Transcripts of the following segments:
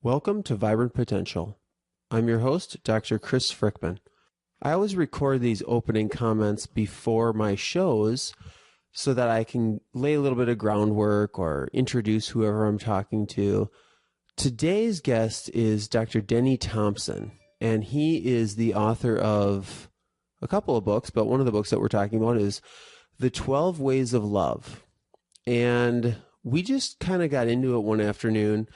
Welcome to Vibrant Potential. I'm your host, Dr. Chris Frykman. I always record these opening comments before my shows so that I can lay a little bit of groundwork or introduce whoever I'm talking to. Today's guest is Dr. Denny Thompson, and he is the author of a couple of books, but one of the books that we're talking about is The 12 Ways of Love. And we just kind of got into it one afternoon,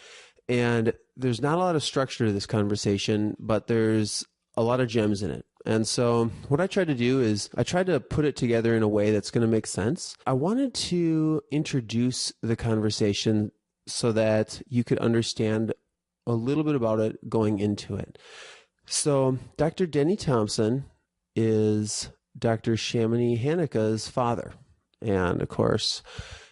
and there's not a lot of structure to this conversation, but there's a lot of gems in it. And so what I tried to do is I tried to put it together in a way that's going to make sense. I wanted to introduce the conversation so that you could understand a little bit about it going into it. So Dr. Denny Thompson is Dr. Shamanie Hanika's father. And of course,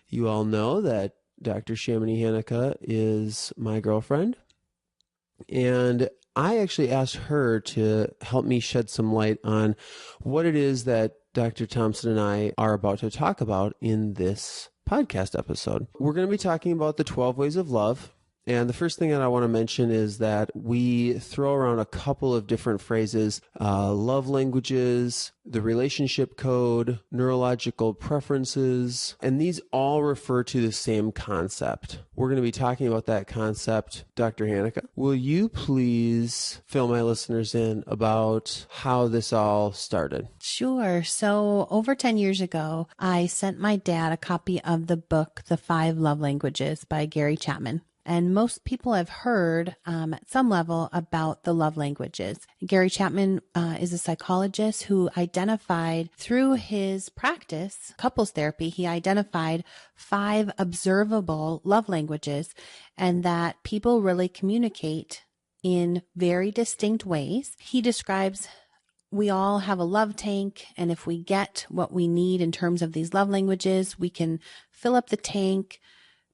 you all know that Dr. Shamanie Hanika is my girlfriend. And I actually asked her to help me shed some light on what it is that Dr. Thompson and I are about to talk about in this podcast episode. We're going to be talking about the 12 ways of love. And the first thing that I want to mention is that we throw around a couple of different phrases, love languages, the relationship code, neurological preferences, and these all refer to the same concept. We're going to be talking about that concept. Dr. Hanika, will you please fill my listeners in about how this all started? Sure. So over 10 years ago, I sent my dad a copy of the book, The 5 Love Languages by Gary Chapman. And most people have heard at some level about the love languages. Gary Chapman is a psychologist who identified through his practice, couples therapy, he identified 5 observable love languages, and that people really communicate in very distinct ways. He describes we all have a love tank, and if we get what we need in terms of these love languages, we can fill up the tank,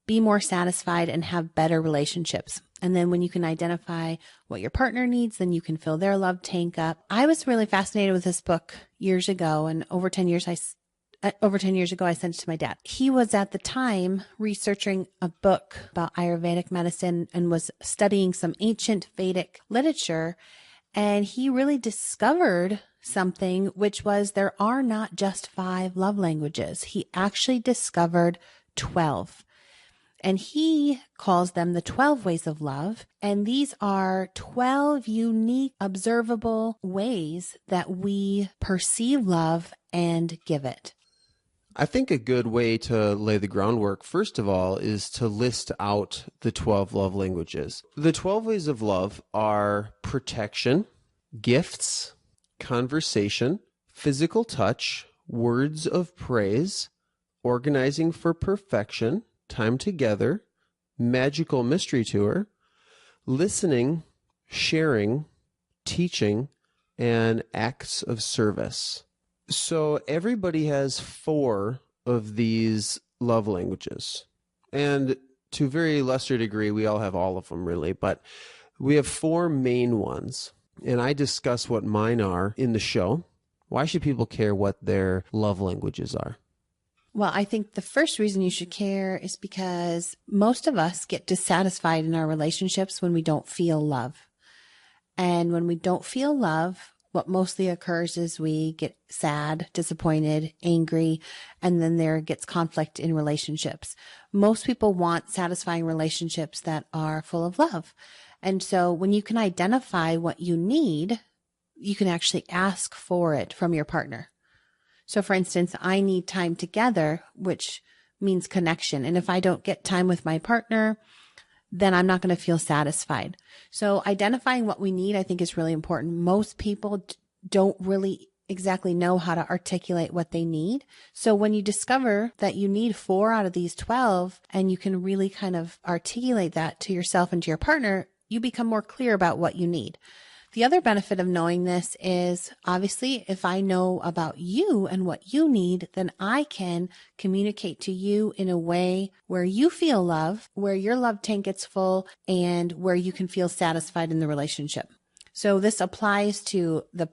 be more satisfied, and have better relationships. And then when you can identify what your partner needs, then you can fill their love tank up. I was really fascinated with this book years ago, and over 10 years ago, I sent it to my dad. He was at the time researching a book about Ayurvedic medicine and was studying some ancient Vedic literature. And he really discovered something, which was there are not just 5 love languages. He actually discovered 12. And he calls them the 12 ways of love. And these are 12 unique, observable ways that we perceive love and give it. I think a good way to lay the groundwork, first of all, is to list out the 12 love languages. The 12 ways of love are protection, gifts, conversation, physical touch, words of praise, organizing for perfection, time together, magical mystery tour, listening, sharing, teaching, and acts of service. So everybody has 4 of these love languages. And to a very lesser degree, we all have all of them really, but we have 4 main ones. And I discuss what mine are in the show. Why should people care what their love languages are? Well, I think the first reason you should care is because most of us get dissatisfied in our relationships when we don't feel love. And when we don't feel love, what mostly occurs is we get sad, disappointed, angry, and then there gets conflict in relationships. Most people want satisfying relationships that are full of love. And so when you can identify what you need, you can actually ask for it from your partner. So for instance, I need time together, which means connection. And if I don't get time with my partner, then I'm not going to feel satisfied. So identifying what we need, I think, is really important. Most people don't really exactly know how to articulate what they need. So when you discover that you need 4 out of these 12, and you can really kind of articulate that to yourself and to your partner, you become more clear about what you need. The other benefit of knowing this is, obviously, if I know about you and what you need, then I can communicate to you in a way where you feel love, where your love tank gets full, and where you can feel satisfied in the relationship. So this applies to the,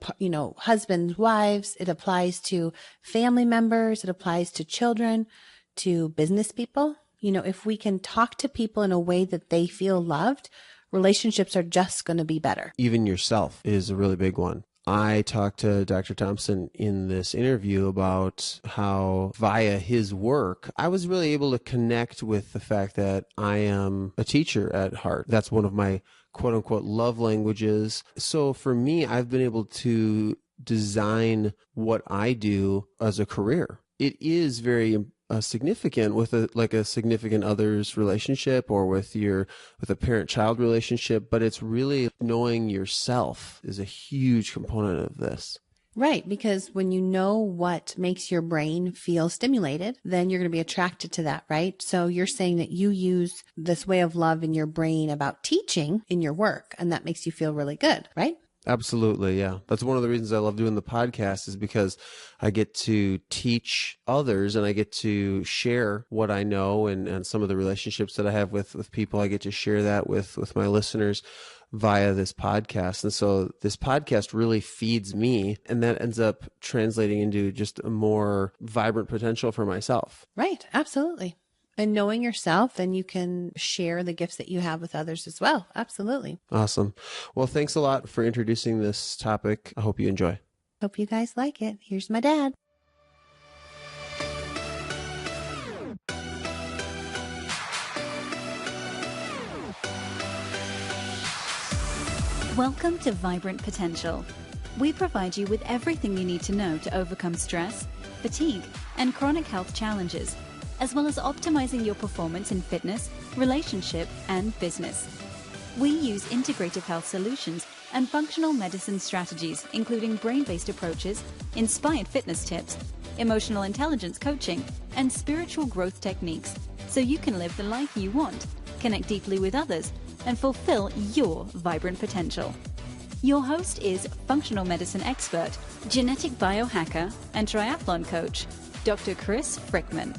husbands, wives. It applies to family members. It applies to children, to business people. If we can talk to people in a way that they feel loved, relationships are just going to be better. Even yourself is a really big one. I talked to Dr. Thompson in this interview about how via his work, I was really able to connect with the fact that I am a teacher at heart. That's one of my quote unquote love languages. So for me, I've been able to design what I do as a career. It is very significant with a significant other's relationship or with a parent-child relationship, but it's really knowing yourself is a huge component of this. Right, because when you know what makes your brain feel stimulated, then you're going to be attracted to that, right? So you're saying that you use this way of love in your brain about teaching in your work, and that makes you feel really good, right? Absolutely, yeah. That's one of the reasons I love doing the podcast, is because I get to teach others and I get to share what I know and some of the relationships that I have with people. I get to share that with my listeners via this podcast. And so this podcast really feeds me, and that ends up translating into just a more vibrant potential for myself. Right, absolutely. And knowing yourself, then you can share the gifts that you have with others as well. Absolutely. Awesome. Well, thanks a lot for introducing this topic. I hope you enjoy. Hope you guys like it. Here's my dad. Welcome to Vibrant Potential. We provide you with everything you need to know to overcome stress, fatigue, and chronic health challenges, as well as optimizing your performance in fitness, relationship, and business. We use integrative health solutions and functional medicine strategies, including brain-based approaches, inspired fitness tips, emotional intelligence coaching, and spiritual growth techniques, so you can live the life you want, connect deeply with others, and fulfill your vibrant potential. Your host is functional medicine expert, genetic biohacker, and triathlon coach, Dr. Chris Frykman.